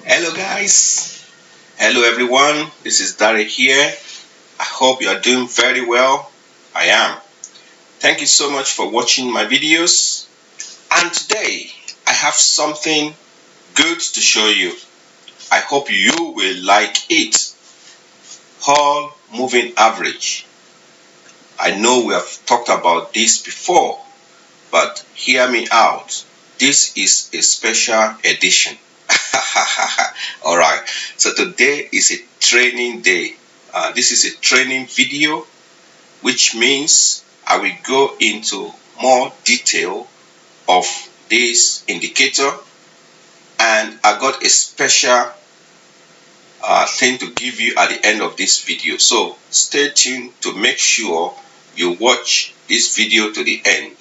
Hello guys, hello everyone, this is Dari here. I hope you are doing very well. I am. Thank you so much for watching my videos. And today I have something good to show you. I hope you will like it. Hall moving average. I know we have talked about this before, but hear me out. This is a special edition. Alright, so today is a training day. This is a training video, which means I will go into more detail of this indicator, and I got a special thing to give you at the end of this video. So stay tuned to make sure you watch this video to the end.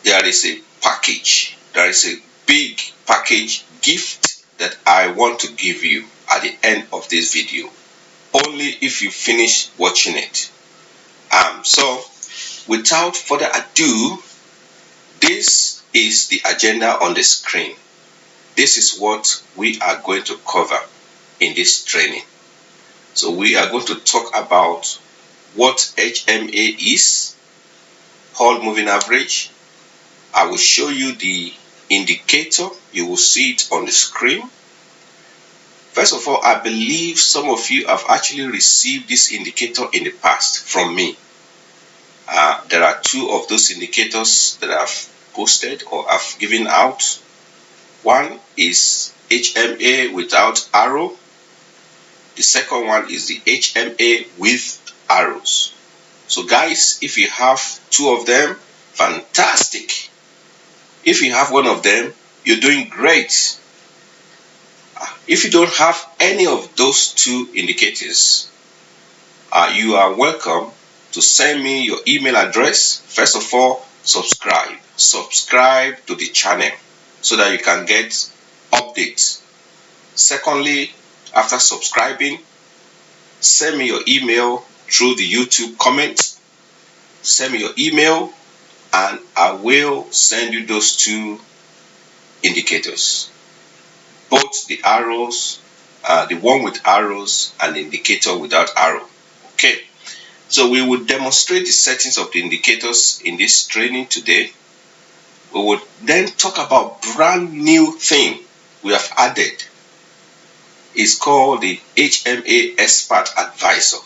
There is a package, there is a big package gift that I want to give you at the end of this video, only if you finish watching it. So without further ado, this is the agenda on the screen. This is what we are going to cover in this training. So we are going to talk about what HMA is, Hall Moving Average. I will show you the indicator. You will see it on the screen. First of all, I believe some of you have actually received this indicator in the past from me. There are two of those indicators that I've posted or I've given out. One is HMA without arrow. The second one is the HMA with arrows. So guys, if you have two of them, fantastic. If you have one of them, you're doing great. If you don't have any of those two indicators, you are welcome to send me your email address. First of all, subscribe to the channel so that you can get updates. Secondly, after subscribing, send me your email through the YouTube comments. Send me your email and I will send you those two indicators, both the arrows, the one with arrows and the indicator without arrow. Okay, so we will demonstrate the settings of the indicators in this training today. We will then talk about brand new thing we have added. It's called the HMA Expert Advisor.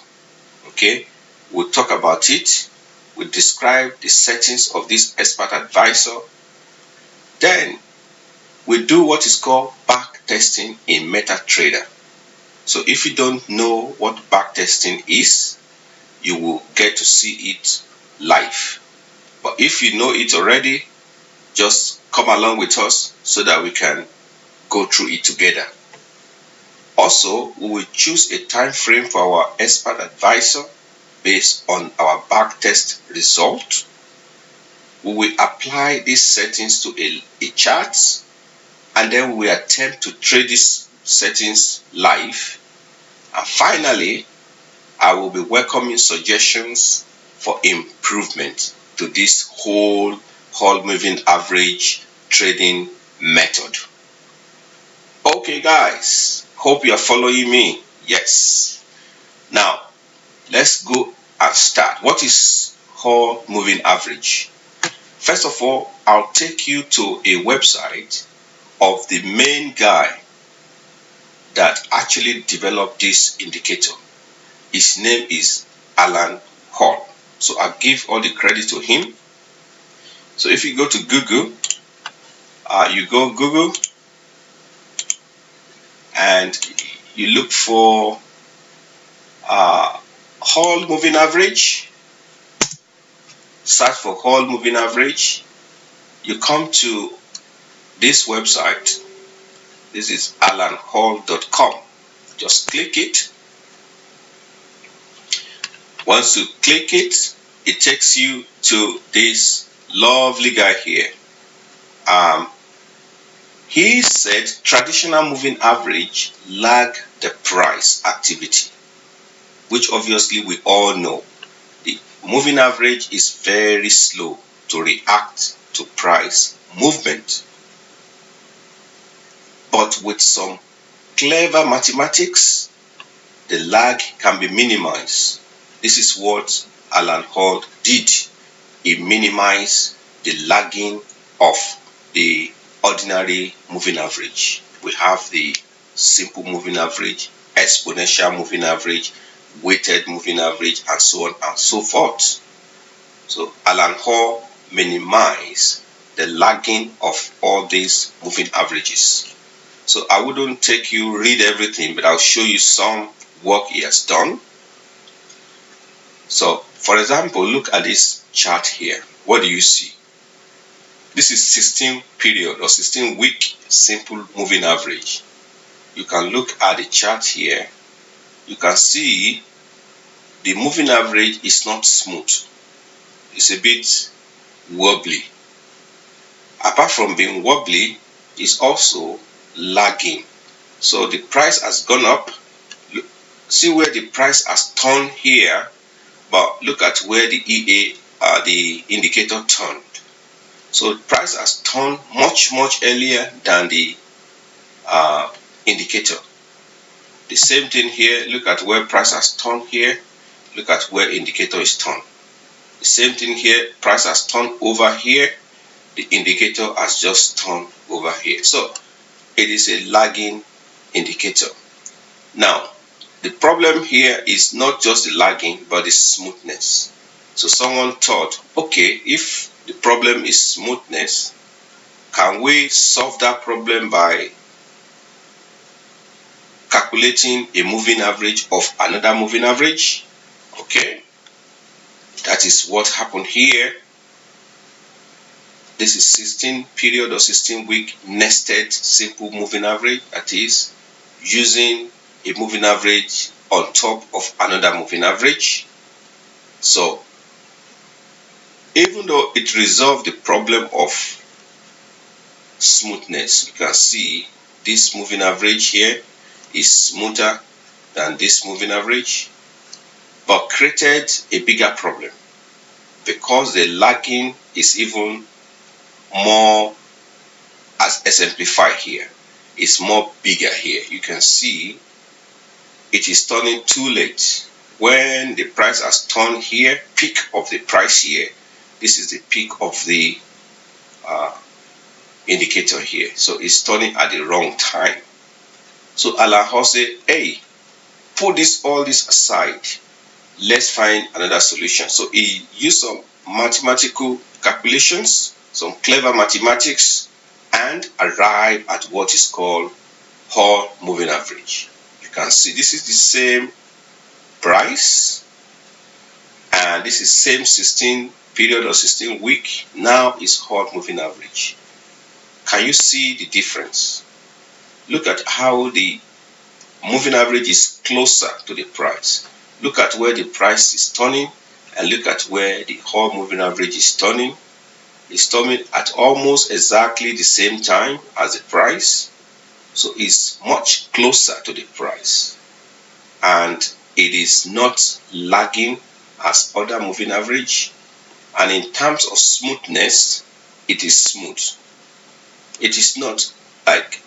Okay, we'll talk about it. We'll describe the settings of this Expert Advisor. Then we do what is called back testing in MetaTrader. So if you don't know what back testing is, you will get to see it live. But if you know it already, just come along with us so that we can go through it together. Also, we will choose a time frame for our Expert Advisor based on our back test result. We will apply these settings to a chart, and then we will attempt to trade these settings live. And finally, I will be welcoming suggestions for improvement to this whole Hall Moving Average trading method. Okay guys, hope you are following me. Yes. Now, let's go and start. What is Hall Moving Average? First of all, I'll take you to a website of the main guy that actually developed this indicator. His name is Alan Hall. So I'll give all the credit to him. So if you go to Google, you go Google and you look for Hall Moving Average. Search for Hall Moving Average. You come to this website. This is alanhall.com. Just click it. Once you click it, it takes you to this lovely guy here. He said traditional moving average lag the price activity, which obviously we all know. The moving average is very slow to react to price movement, but with some clever mathematics, the lag can be minimized. This is what Alan Hall did. He minimized the lagging of the ordinary moving average. We have the simple moving average, exponential moving average, weighted moving average, and so on and so forth. So Alan Hall minimized the lagging of all these moving averages. So I wouldn't take you read everything, but I'll show you some work he has done. So for example, look at this chart here. What do you see? This is 16 period or 16 week simple moving average. You can look at the chart here. You can see the moving average is not smooth. It's a bit wobbly. Apart from being wobbly, it's also lagging. So the price has gone up. See where the price has turned here, but look at where the EA, the indicator turned. So the price has turned much earlier than the indicator. The same thing here. Look at where price has turned here. Look at where indicator is turned. The same thing here. Price has turned over here. The indicator has just turned over here. So it is a lagging indicator. Now, the problem here is not just the lagging, but the smoothness. So someone thought, okay, if the problem is smoothness, can we solve that problem by calculating a moving average of another moving average? Okay, that is what happened here. This is 16 period or 16 week nested simple moving average, that is using a moving average on top of another moving average. So even though it resolved the problem of smoothness, you can see this moving average here is smoother than this moving average, but created a bigger problem because the lagging is even more as exemplified here. It's more bigger here. You can see it is turning too late. When the price has turned here, peak of the price here, this is the peak of the indicator here. So it's turning at the wrong time. So Alan Hall said, hey, put all this aside. Let's find another solution. So he used some mathematical calculations, some clever mathematics, and arrived at what is called Hall moving average. You can see this is the same price, and this is same 16 period or 16 week. Now is Hall moving average. Can you see the difference? Look at how the moving average is closer to the price. Look at where the price is turning, and look at where the Hall moving average is turning. It's turning at almost exactly the same time as the price. So it's much closer to the price. And it is not lagging as other moving average. And in terms of smoothness, it is smooth. It is not like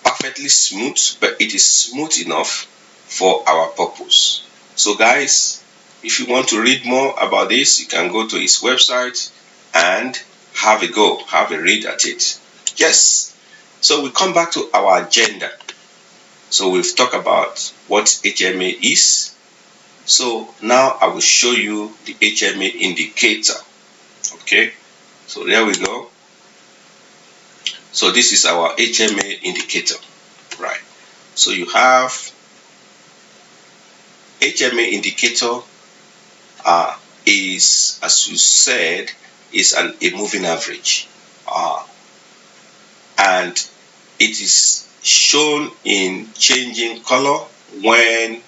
perfectly smooth, but it is smooth enough for our purpose. So guys, if you want to read more about this, you can go to his website and have a read at it. Yes, so we come back to our agenda. So we've talked about what HMA is. So now I will show you the HMA indicator. Okay, so there we go. So this is our HMA indicator, right? So you have HMA indicator is, as you said, is a moving average, and it is shown in changing color. When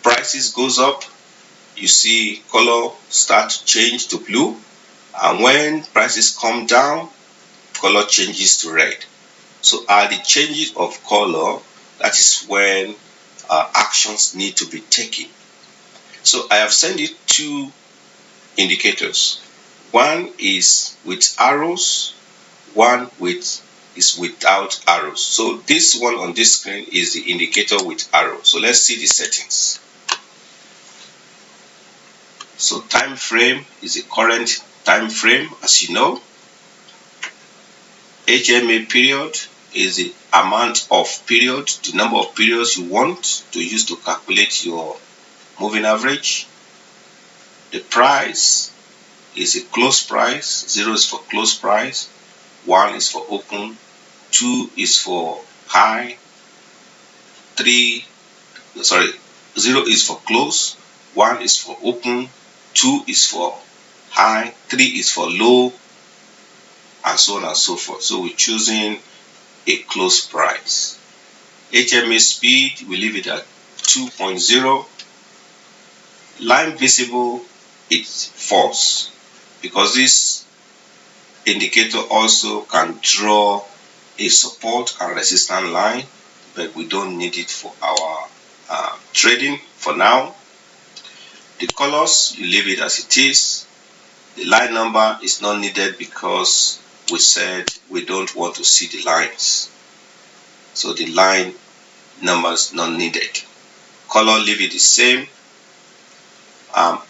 prices goes up, you see color start to change to blue, and when prices come down, color changes to red. So at the changes of color, that is when actions need to be taken. So I have sent you two indicators. One is with arrows, one with is without arrows. So this one on this screen is the indicator with arrow. So let's see the settings. So time frame is the current time frame, as you know. HMA period is the amount of period, the number of periods you want to use to calculate your moving average. The price is a close price. 0 is for close price, 1 is for open, 2 is for high, 0 is for close, 1 is for open, 2 is for high, 3 is for low, and so on and so forth. So we're choosing a close price. HMA speed, we leave it at 2.0. Line visible, it's false, because this indicator also can draw a support and resistance line, but we don't need it for our trading for now. The colors, you leave it as it is. The line number is not needed because we said we don't want to see the lines, so the line numbers not needed. Color, leave it the same.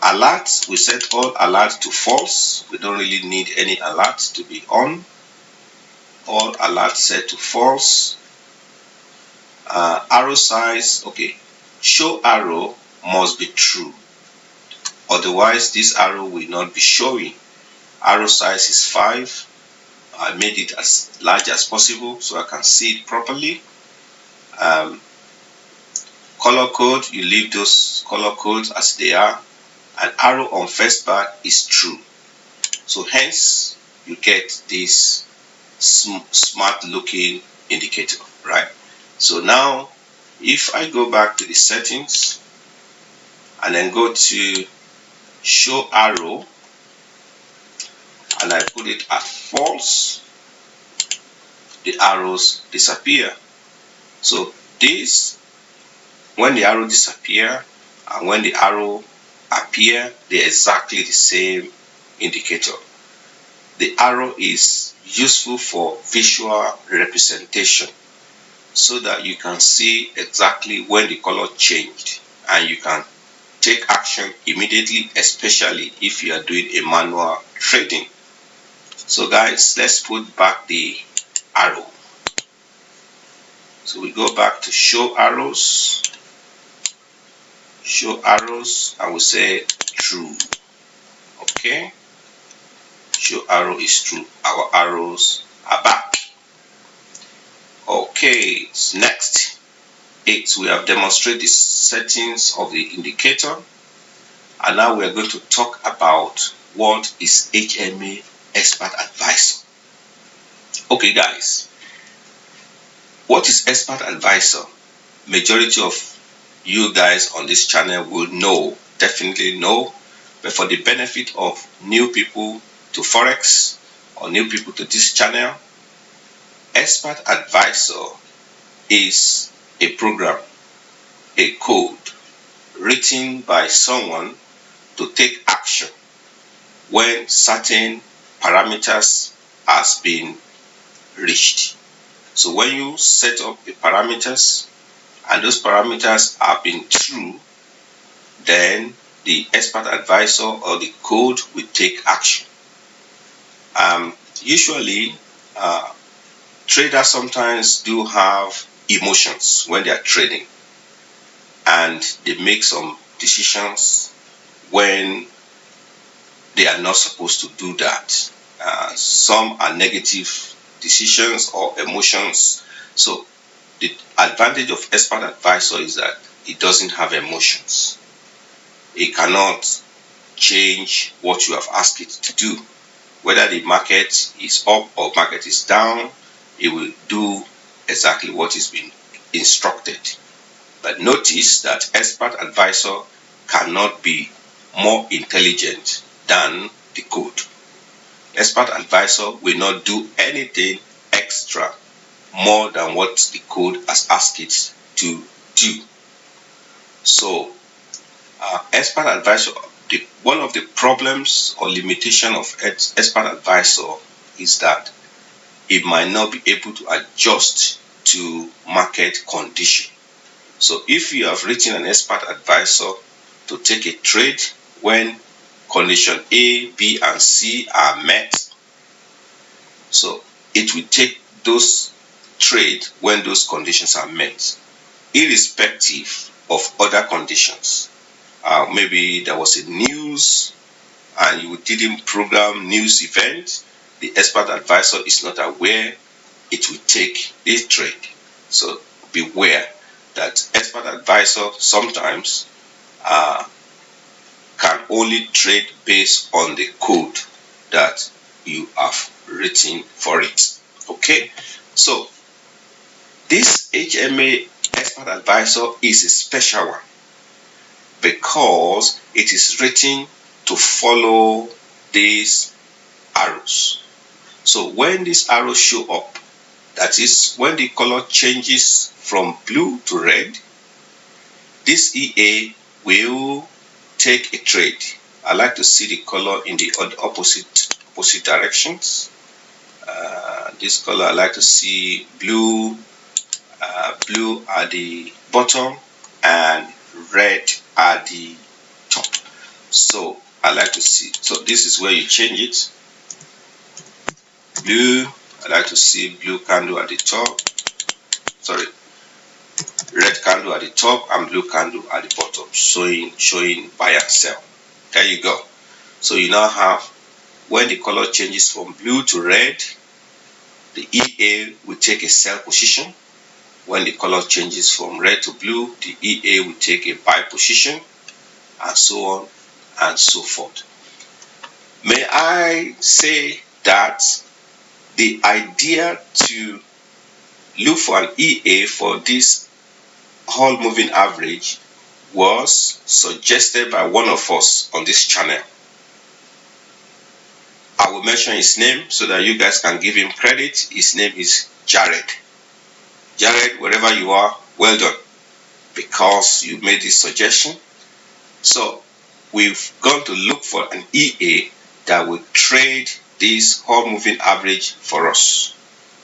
Alert, we set all alert to false. We don't really need any alert to be on. All alert set to false. Arrow size, okay, show arrow must be true, otherwise this arrow will not be showing. Arrow size is 5. I made it as large as possible so I can see it properly. Color code, you leave those color codes as they are. An arrow on first bar is true, so hence you get this smart looking indicator, right? So now if I go back to the settings and then go to show arrow and I put it at false, the arrows disappear. So this, when the arrow disappear and when the arrow appear, they're exactly the same indicator. The arrow is useful for visual representation so that you can see exactly when the color changed and you can take action immediately, especially if you are doing a manual trading. So guys, let's put back the arrow. So we go back to show arrows, and we say true. Okay, show arrow is true. Our arrows are back. Okay, next, we have demonstrated the settings of the indicator, and now we are going to talk about what is HMA Expert Advisor. Okay guys, what is Expert Advisor? Majority of you guys on this channel will know, definitely know, but for the benefit of new people to Forex or new people to this channel, Expert Advisor is a program, a code written by someone to take action when certain parameters has been reached. So when you set up the parameters and those parameters have been true, then the expert advisor or the code will take action. Usually, traders sometimes do have emotions when they are trading, and they make some decisions when they are not supposed to do that. Some are negative decisions or emotions. So the advantage of expert advisor is that it doesn't have emotions. It cannot change what you have asked it to do. Whether the market is up or market is down, it will do exactly what is being instructed. But notice that expert advisor cannot be more intelligent than the code. Expert advisor will not do anything extra more than what the code has asked it to do. So expert advisor, one of the problems or limitation of expert advisor is that it might not be able to adjust to market condition. So if you have written an expert advisor to take a trade when condition A, B, and C are met, so it will take those trade when those conditions are met, irrespective of other conditions. Maybe there was a news and you didn't program news event, the expert advisor is not aware, it will take this trade. So beware that expert advisor sometimes can only trade based on the code that you have written for it. Okay, so this HMA expert advisor is a special one because it is written to follow these arrows. So when these arrows show up, that is when the color changes from blue to red, this EA will take a trade. I like to see the color in the opposite directions. This color I like to see blue at the bottom and red at the top. So I like to see. So this is where you change it. Blue. I like to see blue candle at the top. Sorry, red candle at the top and blue candle at the bottom, showing buy and sell. There you go. So you now have when the color changes from blue to red, the EA will take a sell position. When the color changes from red to blue, the EA will take a buy position, and so on and so forth. May I say that the idea to look for an EA for this whole moving average was suggested by one of us on this channel. I will mention his name so that you guys can give him credit. His name is Jared. Jared, wherever you are, well done, because you made this suggestion. So we've gone to look for an EA that will trade this whole moving average for us.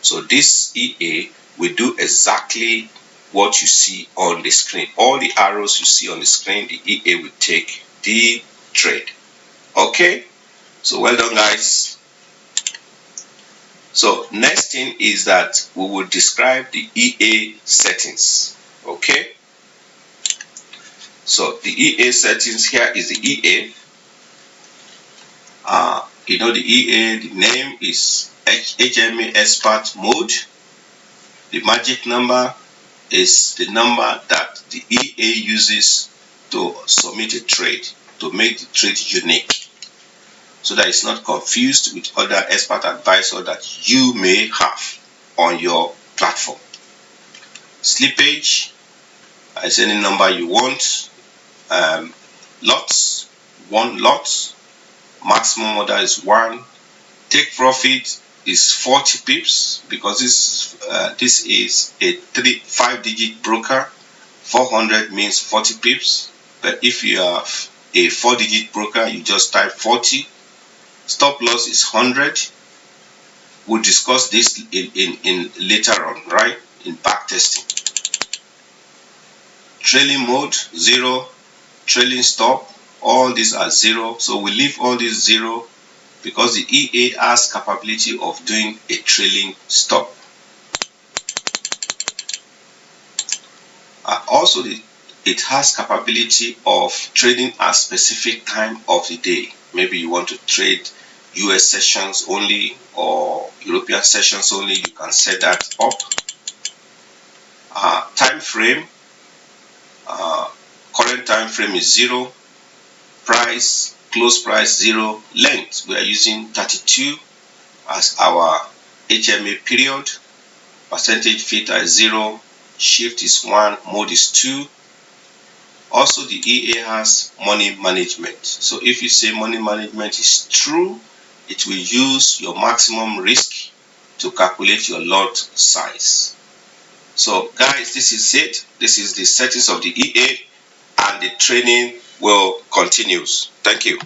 So this EA will do exactly what you see on the screen. All the arrows you see on the screen, the EA will take the trade. Okay, so well done, guys. So next thing is that we will describe the EA settings. Okay, so the EA settings, here is the EA. The EA, the name is HMA expert mode. The magic number is the number that the EA uses to submit a trade, to make the trade unique, so that it's not confused with other expert advisor that you may have on your platform. Slippage is any number you want. Lots, 1 lot. Maximum order is 1. Take profit is 40 pips because this is a 5-digit broker. 400 means 40 pips, but if you have a 4-digit broker, you just type 40. Stop loss is 100. We'll discuss this in later on, right? In backtesting. Trailing mode 0, trailing stop, all these are 0. So we leave all these 0 because the EA has capability of doing a trailing stop. Also, it has capability of trading at specific time of the day. Maybe you want to trade US sessions only or European sessions only, you can set that up. Time frame, current time frame is 0. Price, close price 0. Length, we are using 32 as our HMA period. Percentage theta is 0. Shift is 1. Mode is 2. Also, the EA has money management. So if you say money management is true, it will use your maximum risk to calculate your lot size. So guys, this is it. This is the settings of the EA, and the training will continue. Thank you.